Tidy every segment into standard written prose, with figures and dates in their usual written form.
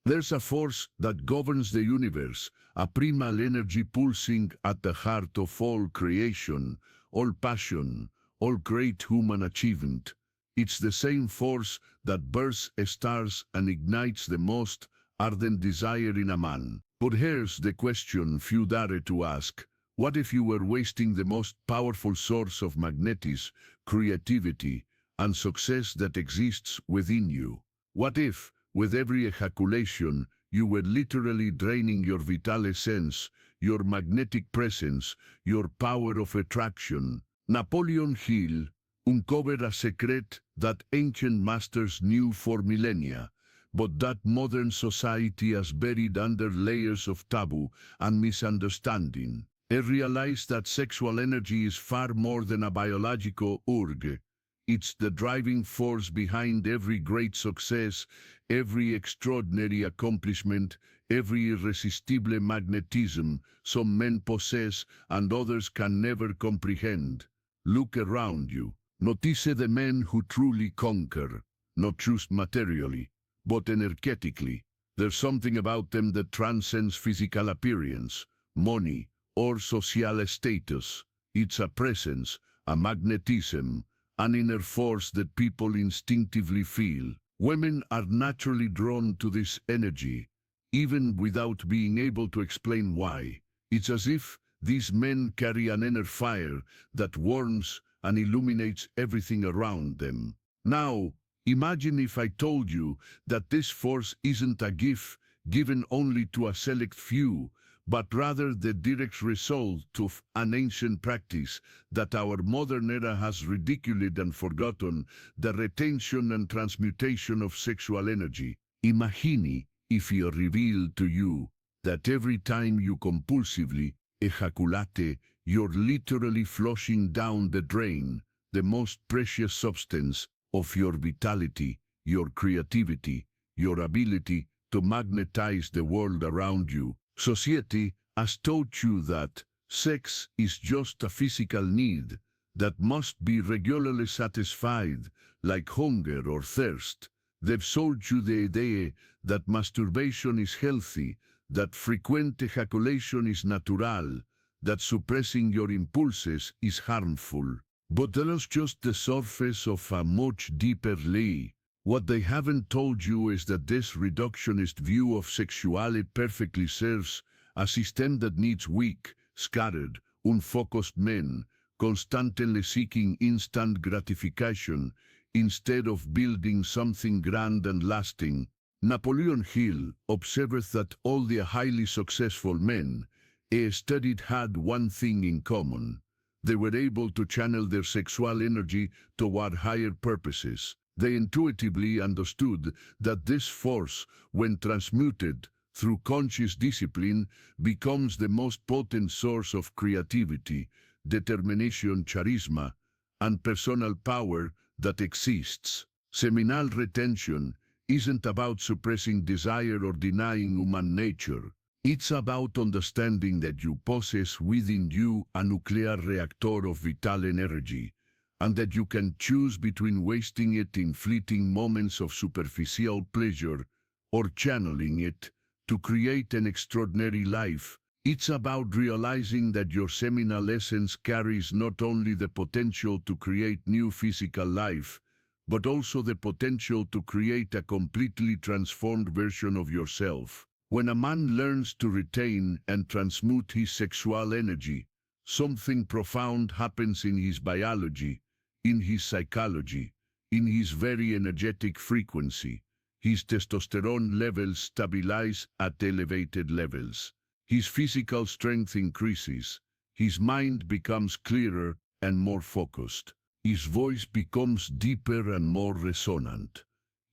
There's a force that governs the universe, a primal energy pulsing at the heart of all creation, all passion, all great human achievement. It's the same force that bursts stars and ignites the most ardent desire in a man. But here's the question few dare to ask. What if you were wasting the most powerful source of magnetism, creativity, and success that exists within you? What if, with every ejaculation, you were literally draining your vital essence, your magnetic presence, your power of attraction? Napoleon Hill uncovered a secret that ancient masters knew for millennia, but that modern society has buried under layers of taboo and misunderstanding. He realized that sexual energy is far more than a biological urge. It's the driving force behind every great success, every extraordinary accomplishment, every irresistible magnetism some men possess and others can never comprehend. Look around you. Notice the men who truly conquer, not just materially, but energetically. There's something about them that transcends physical appearance, money, or social status. It's a presence, a magnetism, an inner force that people instinctively feel. Women are naturally drawn to this energy, even without being able to explain why. It's as if these men carry an inner fire that warms and illuminates everything around them. Now, imagine if I told you that this force isn't a gift given only to a select few, but rather the direct result of an ancient practice that our modern era has ridiculed and forgotten, the retention and transmutation of sexual energy. Imagine if he revealed to you that every time you compulsively ejaculate, you're literally flushing down the drain the most precious substance of your vitality, your creativity, your ability to magnetize the world around you. Society has taught you that sex is just a physical need that must be regularly satisfied, like hunger or thirst. They've sold you the idea that masturbation is healthy, that frequent ejaculation is natural, that suppressing your impulses is harmful. But that's just the surface of a much deeper layer. What they haven't told you is that this reductionist view of sexuality perfectly serves a system that needs weak, scattered, unfocused men, constantly seeking instant gratification instead of building something grand and lasting. Napoleon Hill observed that all the highly successful men he studied had one thing in common. They were able to channel their sexual energy toward higher purposes. They intuitively understood that this force, when transmuted through conscious discipline, becomes the most potent source of creativity, determination, charisma, and personal power that exists. Seminal retention isn't about suppressing desire or denying human nature. It's about understanding that you possess within you a nuclear reactor of vital energy, and that you can choose between wasting it in fleeting moments of superficial pleasure or channeling it to create an extraordinary life. It's about realizing that your seminal essence carries not only the potential to create new physical life, but also the potential to create a completely transformed version of yourself. When a man learns to retain and transmute his sexual energy, something profound happens in his biology, in his psychology, in his very energetic frequency. His testosterone levels stabilize at elevated levels. His physical strength increases. His mind becomes clearer and more focused. His voice becomes deeper and more resonant.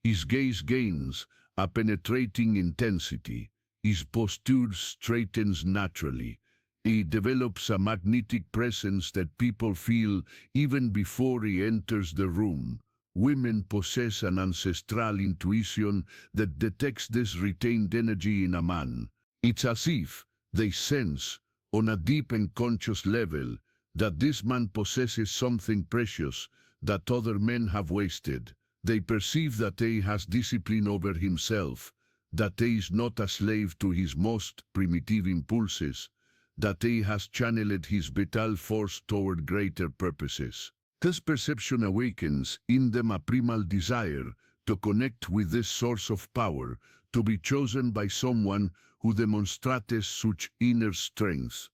His gaze gains a penetrating intensity. His posture straightens naturally. He develops a magnetic presence that people feel even before he enters the room. Women possess an ancestral intuition that detects this retained energy in a man. It's as if they sense, on a deep and conscious level, that this man possesses something precious that other men have wasted. They perceive that he has discipline over himself, that he is not a slave to his most primitive impulses, that he has channeled his vital force toward greater purposes. This perception awakens in them a primal desire to connect with this source of power, to be chosen by someone who demonstrates such inner strength.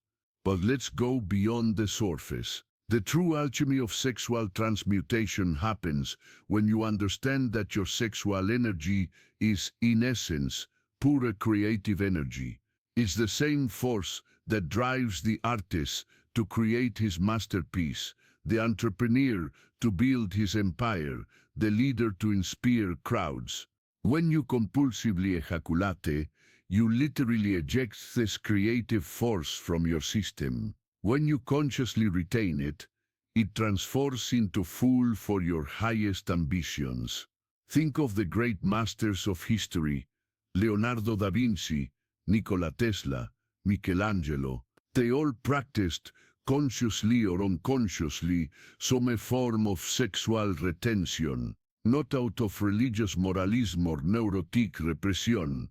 But let's go beyond the surface. The true alchemy of sexual transmutation happens when you understand that your sexual energy is, in essence, pure creative energy. It's the same force that drives the artist to create his masterpiece, the entrepreneur to build his empire, the leader to inspire crowds. When you compulsively ejaculate, you literally eject this creative force from your system. When you consciously retain it, it transforms into fuel for your highest ambitions. Think of the great masters of history, Leonardo da Vinci, Nikola Tesla, Michelangelo. They all practiced, consciously or unconsciously, some form of sexual retention, not out of religious moralism or neurotic repression,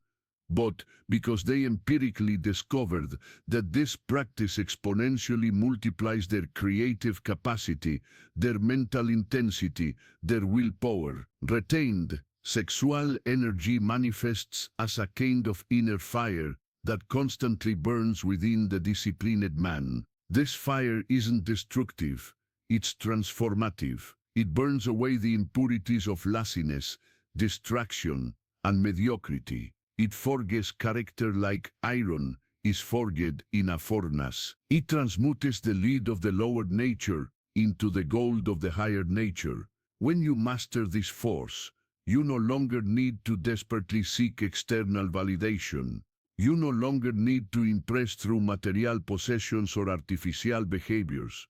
but because they empirically discovered that this practice exponentially multiplies their creative capacity, their mental intensity, their willpower. Retained, sexual energy manifests as a kind of inner fire that constantly burns within the disciplined man. This fire isn't destructive, it's transformative. It burns away the impurities of laziness, distraction, and mediocrity. It forges character like iron is forged in a furnace. It transmutes the lead of the lower nature into the gold of the higher nature. When you master this force, you no longer need to desperately seek external validation. You no longer need to impress through material possessions or artificial behaviors.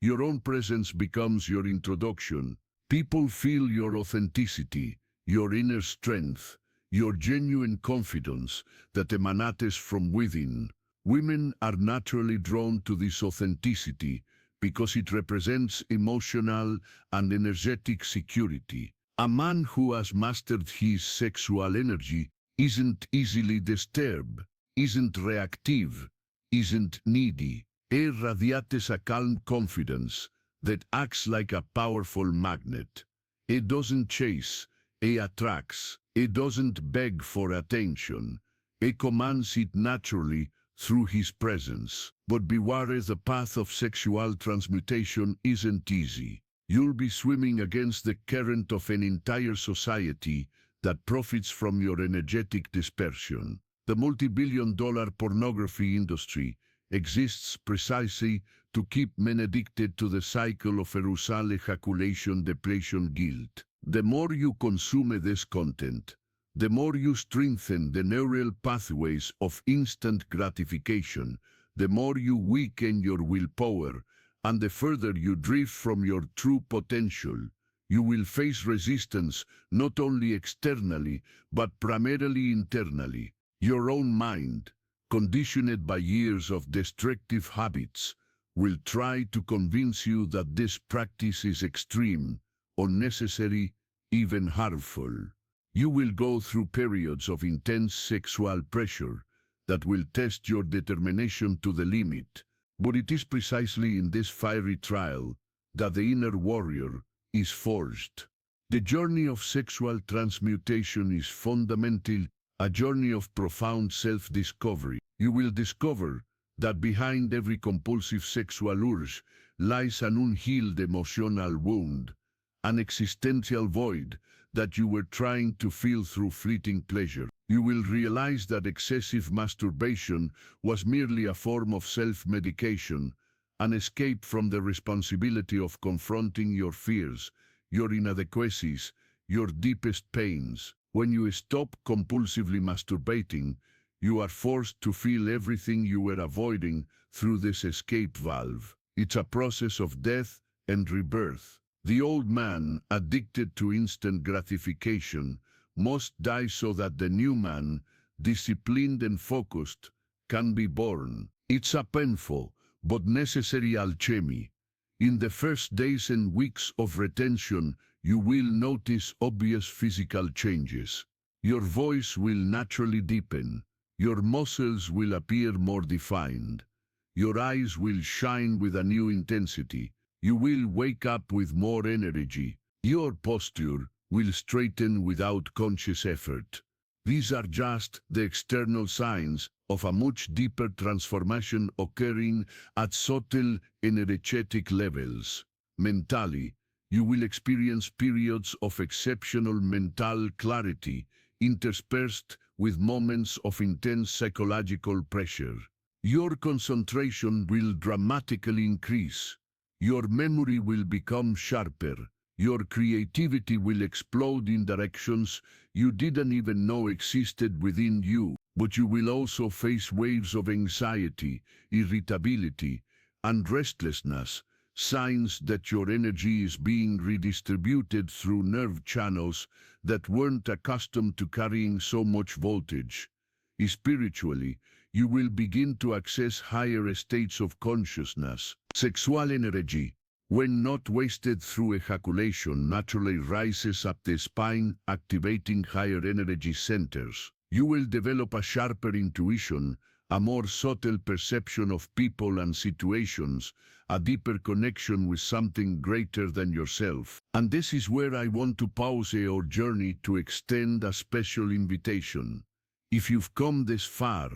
Your own presence becomes your introduction. People feel your authenticity, your inner strength, your genuine confidence that emanates from within. Women are naturally drawn to this authenticity because it represents emotional and energetic security. A man who has mastered his sexual energy isn't easily disturbed, isn't reactive, isn't needy. He radiates a calm confidence that acts like a powerful magnet. He doesn't chase, he attracts. He doesn't beg for attention. He commands it naturally through his presence. But beware, the path of sexual transmutation isn't easy. You'll be swimming against the current of an entire society that profits from your energetic dispersion. The multi-billion-dollar pornography industry exists precisely to keep men addicted to the cycle of arousal, ejaculation, depletion, guilt. The more you consume this content, the more you strengthen the neural pathways of instant gratification, the more you weaken your willpower, and the further you drift from your true potential. You will face resistance not only externally, but primarily internally. Your own mind, conditioned by years of destructive habits, will try to convince you that this practice is extreme, unnecessary, even harmful. You will go through periods of intense sexual pressure that will test your determination to the limit. But it is precisely in this fiery trial that the inner warrior is forged. The journey of sexual transmutation is fundamental, a journey of profound self-discovery. You will discover that behind every compulsive sexual urge lies an unhealed emotional wound, an existential void that you were trying to fill through fleeting pleasure. You will realize that excessive masturbation was merely a form of self-medication, an escape from the responsibility of confronting your fears, your inadequacies, your deepest pains. When you stop compulsively masturbating, you are forced to feel everything you were avoiding through this escape valve. It's a process of death and rebirth. The old man, addicted to instant gratification, must die so that the new man, disciplined and focused, can be born. It's a painful but necessary alchemy. In the first days and weeks of retention, you will notice obvious physical changes. Your voice will naturally deepen. Your muscles will appear more defined. Your eyes will shine with a new intensity. You will wake up with more energy. Your posture will straighten without conscious effort. These are just the external signs of a much deeper transformation occurring at subtle energetic levels. Mentally, you will experience periods of exceptional mental clarity, interspersed with moments of intense psychological pressure. Your concentration will dramatically increase. Your memory will become sharper. Your creativity will explode in directions you didn't even know existed within you. But you will also face waves of anxiety, irritability, and restlessness, signs that your energy is being redistributed through nerve channels that weren't accustomed to carrying so much voltage. Spiritually, you will begin to access higher states of consciousness. Sexual energy, when not wasted through ejaculation, naturally rises up the spine, activating higher energy centers. You will develop a sharper intuition, a more subtle perception of people and situations, a deeper connection with something greater than yourself. And this is where I want to pause our journey to extend a special invitation. If you've come this far,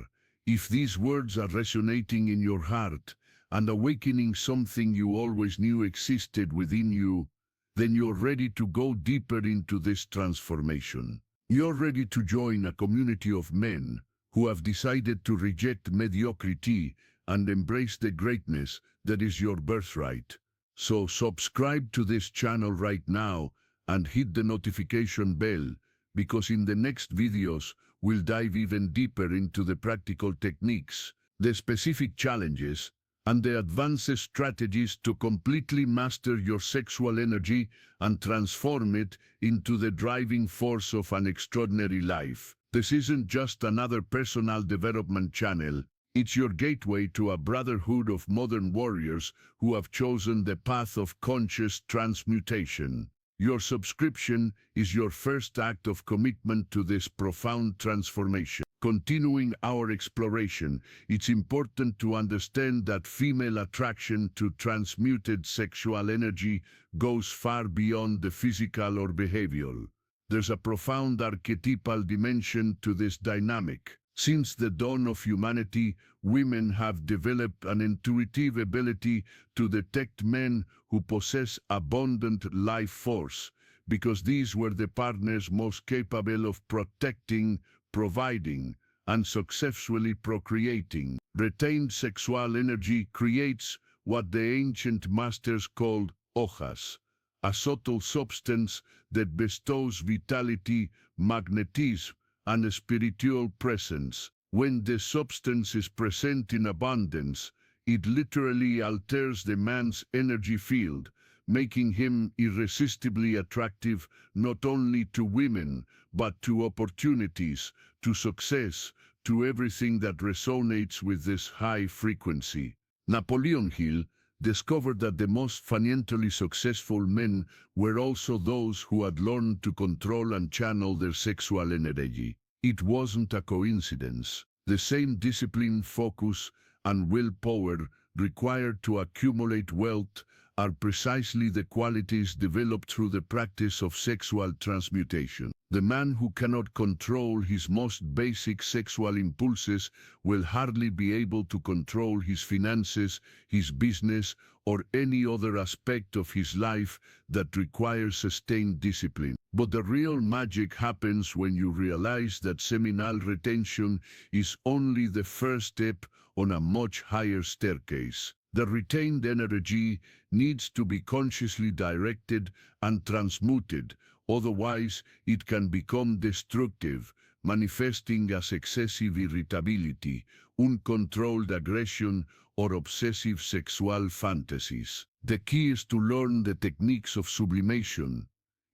if these words are resonating in your heart and awakening something you always knew existed within you, then you're ready to go deeper into this transformation. You're ready to join a community of men who have decided to reject mediocrity and embrace the greatness that is your birthright. So subscribe to this channel right now and hit the notification bell, because in the next videos we'll dive even deeper into the practical techniques, the specific challenges, and the advanced strategies to completely master your sexual energy and transform it into the driving force of an extraordinary life. This isn't just another personal development channel. It's your gateway to a brotherhood of modern warriors who have chosen the path of conscious transmutation. Your subscription is your first act of commitment to this profound transformation. Continuing our exploration, it's important to understand that female attraction to transmuted sexual energy goes far beyond the physical or behavioral. There's a profound archetypal dimension to this dynamic. Since the dawn of humanity, women have developed an intuitive ability to detect men who possess abundant life force, because these were the partners most capable of protecting, providing, and successfully procreating. Retained sexual energy creates what the ancient masters called hojas, a subtle substance that bestows vitality, magnetism, and a spiritual presence. When the substance is present in abundance, it literally alters the man's energy field, making him irresistibly attractive not only to women, but to opportunities, to success, to everything that resonates with this high frequency. Napoleon Hill discovered that the most financially successful men were also those who had learned to control and channel their sexual energy. It wasn't a coincidence. The same discipline, focus, and willpower required to accumulate wealth are precisely the qualities developed through the practice of sexual transmutation. The man who cannot control his most basic sexual impulses will hardly be able to control his finances, his business, or any other aspect of his life that requires sustained discipline. But the real magic happens when you realize that seminal retention is only the first step on a much higher staircase. The retained energy needs to be consciously directed and transmuted, otherwise it can become destructive, manifesting as excessive irritability, uncontrolled aggression, or obsessive sexual fantasies. The key is to learn the techniques of sublimation,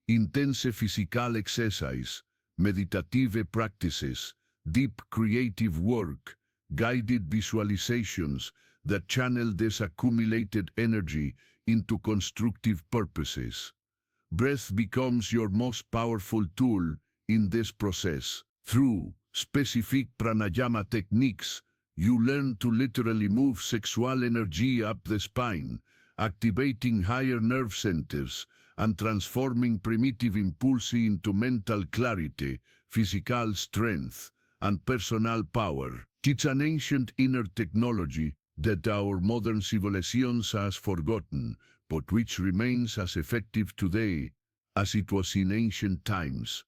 intense physical exercise, meditative practices, deep creative work, guided visualizations that channel this accumulated energy into constructive purposes. Breath becomes your most powerful tool in this process. Through specific pranayama techniques, you learn to literally move sexual energy up the spine, activating higher nerve centers and transforming primitive impulse into mental clarity, physical strength, and personal power. It's an ancient inner technology that our modern civilizations has forgotten, but which remains as effective today as it was in ancient times.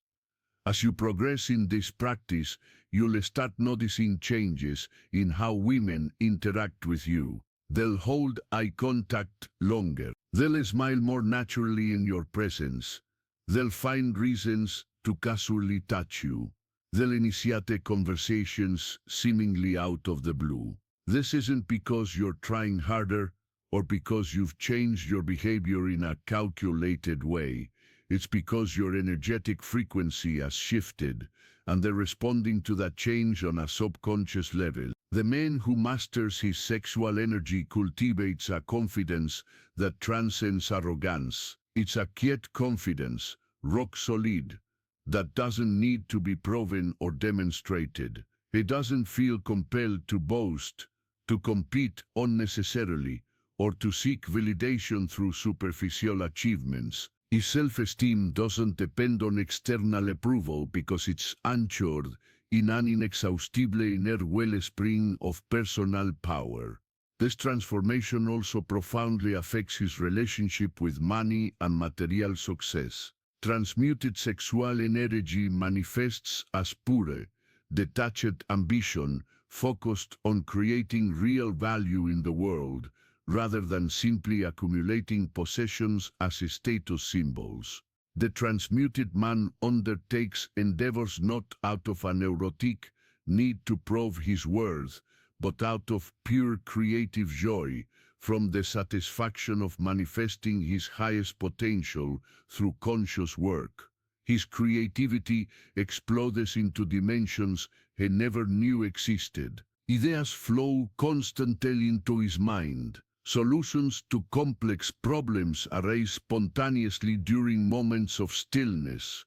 As you progress in this practice, you'll start noticing changes in how women interact with you. They'll hold eye contact longer. They'll smile more naturally in your presence. They'll find reasons to casually touch you. They'll initiate conversations seemingly out of the blue. This isn't because you're trying harder or because you've changed your behavior in a calculated way. It's because your energetic frequency has shifted, and they're responding to that change on a subconscious level. The man who masters his sexual energy cultivates a confidence that transcends arrogance. It's a quiet confidence, rock solid, that doesn't need to be proven or demonstrated. He doesn't feel compelled to boast, to compete unnecessarily, or to seek validation through superficial achievements. His self-esteem doesn't depend on external approval because it's anchored in an inexhaustible inner wellspring of personal power. This transformation also profoundly affects his relationship with money and material success. Transmuted sexual energy manifests as pure, detached ambition focused on creating real value in the world, rather than simply accumulating possessions as status symbols. The transmuted man undertakes endeavors not out of a neurotic need to prove his worth, but out of pure creative joy, from the satisfaction of manifesting his highest potential through conscious work. His creativity explodes into dimensions he never knew existed. Ideas flow constantly into his mind. Solutions to complex problems arise spontaneously during moments of stillness.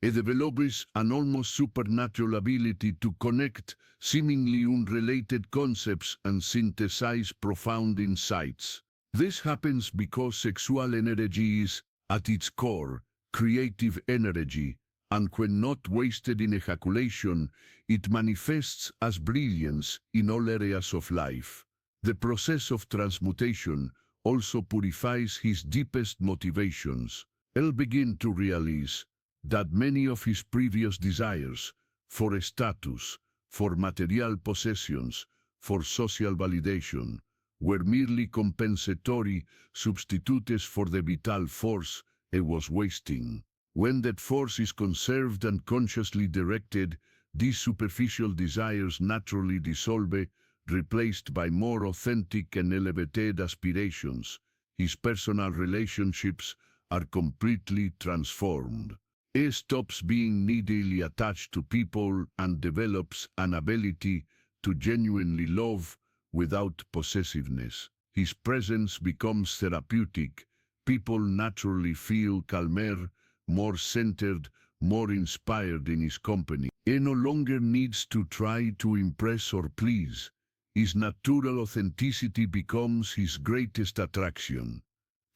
He develops an almost supernatural ability to connect seemingly unrelated concepts and synthesize profound insights. This happens because sexual energy is, at its core, creative energy, and when not wasted in ejaculation, it manifests as brilliance in all areas of life. The process of transmutation also purifies his deepest motivations. He'll begin to realize that many of his previous desires for status, for material possessions, for social validation, were merely compensatory substitutes for the vital force he was wasting. When that force is conserved and consciously directed, these superficial desires naturally dissolve, replaced by more authentic and elevated aspirations. His personal relationships are completely transformed. He stops being needily attached to people and develops an ability to genuinely love without possessiveness. His presence becomes therapeutic. People naturally feel calmer, more centered, more inspired in his company. He no longer needs to try to impress or please. His natural authenticity becomes his greatest attraction.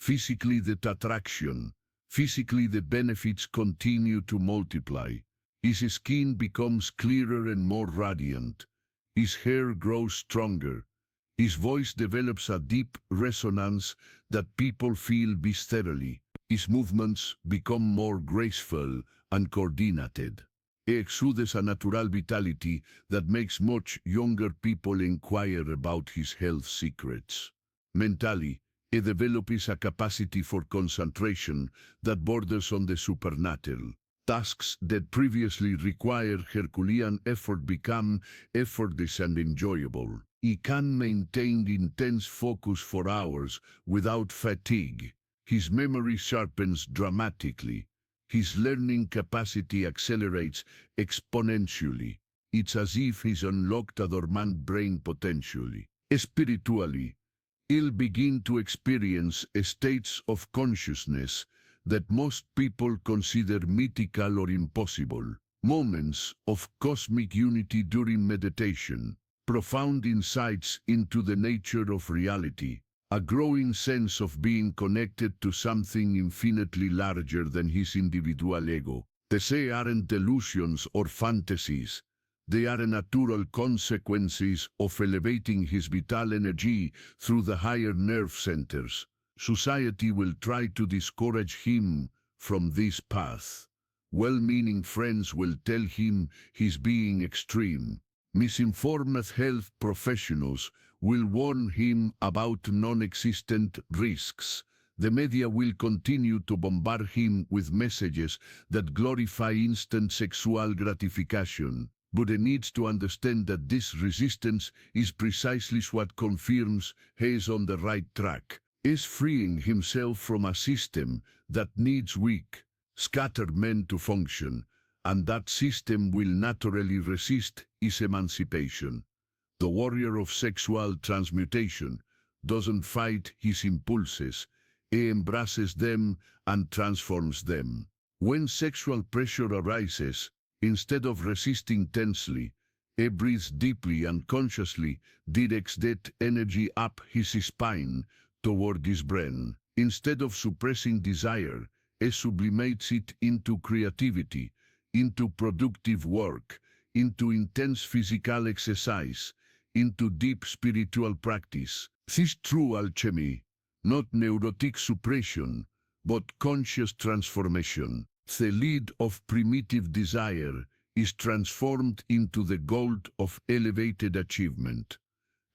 Physically, the benefits continue to multiply. His skin becomes clearer and more radiant. His hair grows stronger. His voice develops a deep resonance that people feel viscerally. His movements become more graceful and coordinated. He exudes a natural vitality that makes much younger people inquire about his health secrets. Mentally, he develops a capacity for concentration that borders on the supernatural. Tasks that previously required Herculean effort become effortless and enjoyable. He can maintain intense focus for hours without fatigue. His memory sharpens dramatically. His learning capacity accelerates exponentially. It's as if he's unlocked a dormant brain potentially. Spiritually, he'll begin to experience states of consciousness that most people consider mythical or impossible. Moments of cosmic unity during meditation, profound insights into the nature of reality, a growing sense of being connected to something infinitely larger than his individual ego. These aren't delusions or fantasies. They are natural consequences of elevating his vital energy through the higher nerve centers. Society will try to discourage him from this path. Well-meaning friends will tell him he's being extreme. Misinformed health professionals will warn him about non-existent risks. The media will continue to bombard him with messages that glorify instant sexual gratification. But he needs to understand that this resistance is precisely what confirms he is on the right track. Is freeing himself from a system that needs weak, scattered men to function, and that system will naturally resist his emancipation. The warrior of sexual transmutation doesn't fight his impulses, he embraces them and transforms them. When sexual pressure arises, instead of resisting tensely, he breathes deeply and consciously, directs that energy up his spine toward his brain. Instead of suppressing desire, he sublimates it into creativity, into productive work, into intense physical exercise, into deep spiritual practice. This is true alchemy, not neurotic suppression, but conscious transformation. The lead of primitive desire is transformed into the gold of elevated achievement.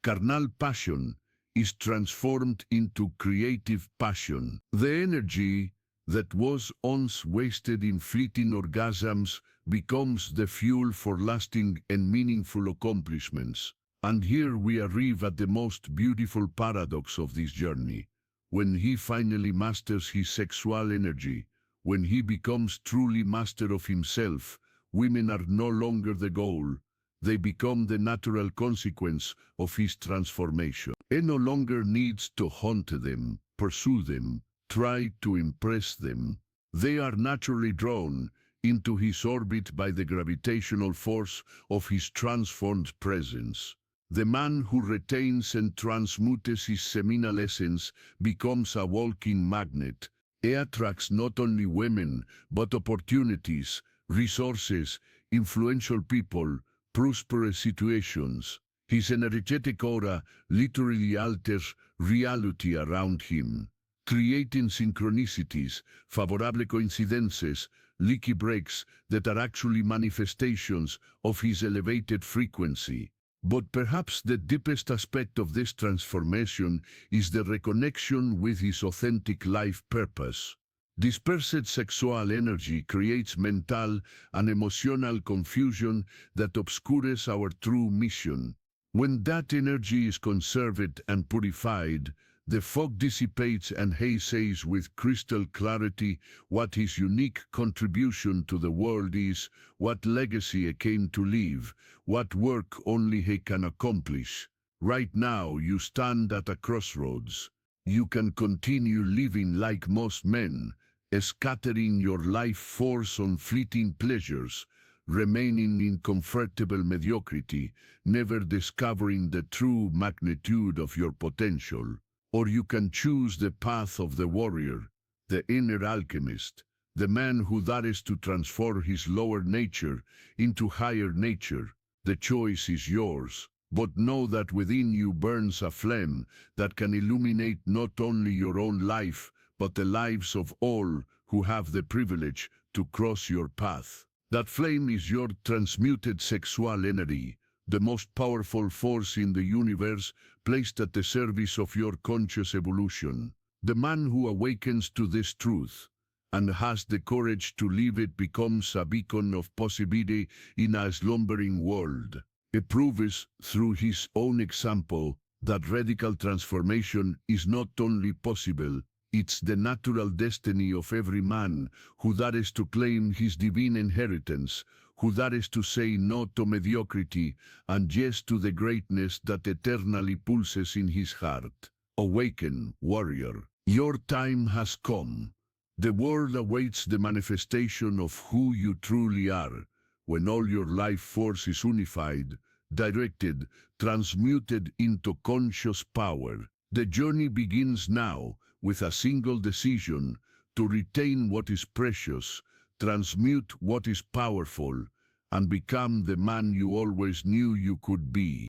Carnal passion is transformed into creative passion. The energy that was once wasted in fleeting orgasms becomes the fuel for lasting and meaningful accomplishments. And here we arrive at the most beautiful paradox of this journey. When he finally masters his sexual energy, when he becomes truly master of himself, women are no longer the goal. They become the natural consequence of his transformation. He no longer needs to hunt them, pursue them, try to impress them. They are naturally drawn into his orbit by the gravitational force of his transformed presence. The man who retains and transmutes his seminal essence becomes a walking magnet. He attracts not only women, but opportunities, resources, influential people, prosperous situations. His energetic aura literally alters reality around him, creating synchronicities, favorable coincidences, leaky breaks that are actually manifestations of his elevated frequency. But perhaps the deepest aspect of this transformation is the reconnection with his authentic life purpose. Dispersed sexual energy creates mental and emotional confusion that obscures our true mission. When that energy is conserved and purified, the fog dissipates and he says with crystal clarity what his unique contribution to the world is, what legacy he came to leave, what work only he can accomplish. Right now you stand at a crossroads. You can continue living like most men, scattering your life force on fleeting pleasures, remaining in comfortable mediocrity, never discovering the true magnitude of your potential. Or you can choose the path of the warrior, the inner alchemist, the man who dares to transform his lower nature into higher nature. The choice is yours, but know that within you burns a flame that can illuminate not only your own life, but the lives of all who have the privilege to cross your path. That flame is your transmuted sexual energy, the most powerful force in the universe placed at the service of your conscious evolution. The man who awakens to this truth and has the courage to live it becomes a beacon of possibility in a slumbering world. He proves through his own example that radical transformation is not only possible, it's the natural destiny of every man who dares to claim his divine inheritance, who dares to say no to mediocrity and yes to the greatness that eternally pulses in his heart. Awaken, warrior. Your time has come. The world awaits the manifestation of who you truly are, when all your life force is unified, directed, transmuted into conscious power. The journey begins now with a single decision to retain what is precious, transmute what is powerful, and become the man you always knew you could be.